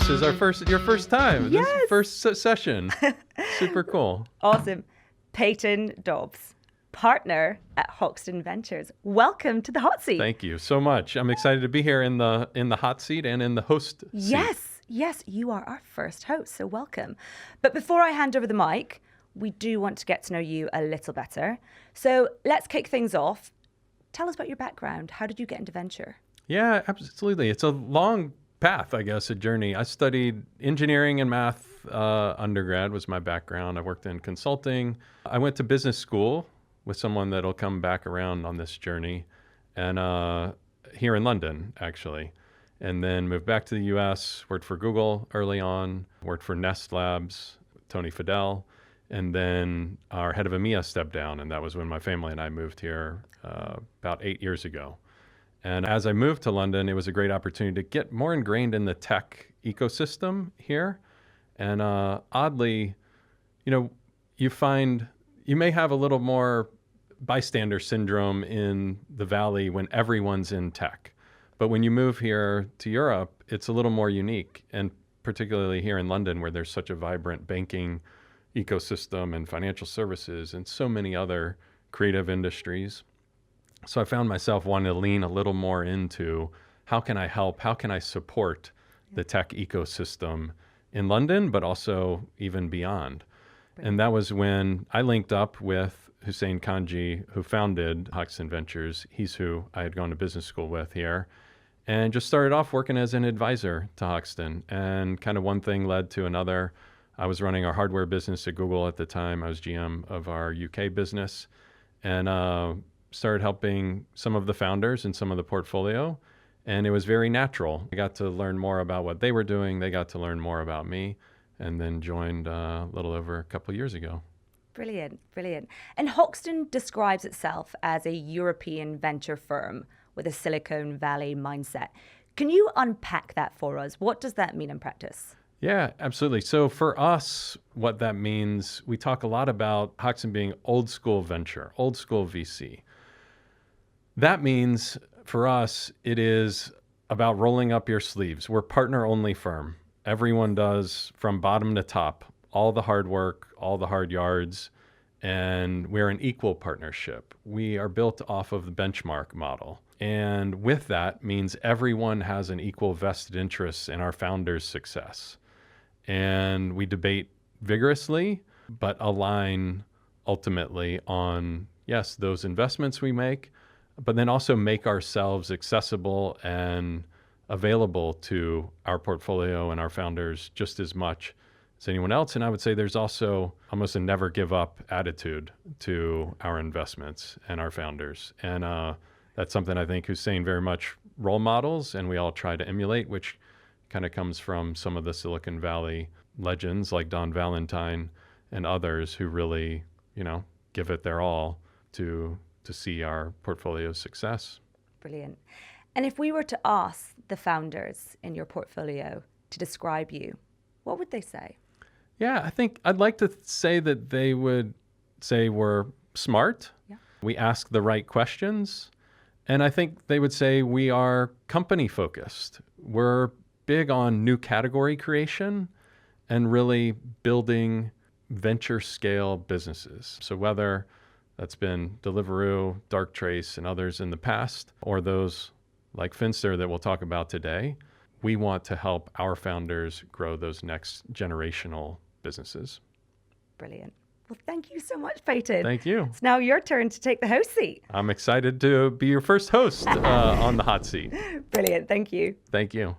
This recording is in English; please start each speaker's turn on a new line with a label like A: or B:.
A: This is your first time.
B: Yes.
A: This is first session. Super cool.
B: Awesome. Payton Dobbs, partner at Hoxton Ventures. Welcome to the hot seat.
A: Thank you so much. I'm excited to be here in the hot seat and in the host seat.
B: Yes, you are our first host, so welcome. But before I hand over the mic, we do want to get to know you a little better. So let's kick things off. Tell us about your background. How did you get into venture?
A: Yeah, absolutely. It's a long path, I guess, a journey. I studied engineering and math. Undergrad was my background. I worked in consulting. I went to business school with someone that'll come back around on this journey, and here in London, actually. And then moved back to the US, worked for Google early on, worked for Nest Labs, Tony Fadell, and then our head of EMEA stepped down, and that was when my family and I moved here about 8 years ago. And as I moved to London, it was a great opportunity to get more ingrained in the tech ecosystem here. And oddly, you find you may have a little more bystander syndrome in the Valley when everyone's in tech. But when you move here to Europe, it's a little more unique. And particularly here in London, where there's such a vibrant banking ecosystem and financial services and so many other creative industries. So I found myself wanting to lean a little more into how can I help, how can I support the tech ecosystem in London, but also even beyond. And that was when I linked up with Hussein Kanji, who founded Hoxton Ventures. He's who I had gone to business school with here, and just started off working as an advisor to Hoxton. And kind of one thing led to another. I was running our hardware business at Google at the time. I was GM of our UK business, and started helping some of the founders and some of the portfolio. And it was very natural. I got to learn more about what they were doing. They got to learn more about me, and then joined a little over a couple of years ago.
B: Brilliant. And Hoxton describes itself as a European venture firm with a Silicon Valley mindset. Can you unpack that for us? What does that mean in practice?
A: Yeah, absolutely. So for us, what that means, we talk a lot about Hoxton being old school venture, old school VC. That means for us, it is about rolling up your sleeves. We're partner-only firm. Everyone does from bottom to top, all the hard work, all the hard yards, and we're an equal partnership. We are built off of the benchmark model. And with that means everyone has an equal vested interest in our founders' success. And we debate vigorously, but align ultimately on, yes, those investments we make, but then also make ourselves accessible and available to our portfolio and our founders just as much as anyone else. And I would say there's also almost a never give up attitude to our investments and our founders. And that's something I think Hussein very much role models, and we all try to emulate, which kind of comes from some of the Silicon Valley legends like Don Valentine and others who really, give it their all to see our portfolio's success.
B: Brilliant. And if we were to ask the founders in your portfolio to describe you, what would they say?
A: Yeah, I think I'd like to say that they would say we're smart. Yeah. We ask the right questions. And I think they would say we are company focused. We're big on new category creation and really building venture scale businesses. So whether that's been Deliveroo, Darktrace, and others in the past, or those like Finster that we'll talk about today, we want to help our founders grow those next generational businesses.
B: Brilliant. Well, thank you so much, Payton.
A: Thank you.
B: It's now your turn to take the host seat.
A: I'm excited to be your first host on the hot seat.
B: Brilliant. Thank you.
A: Thank you.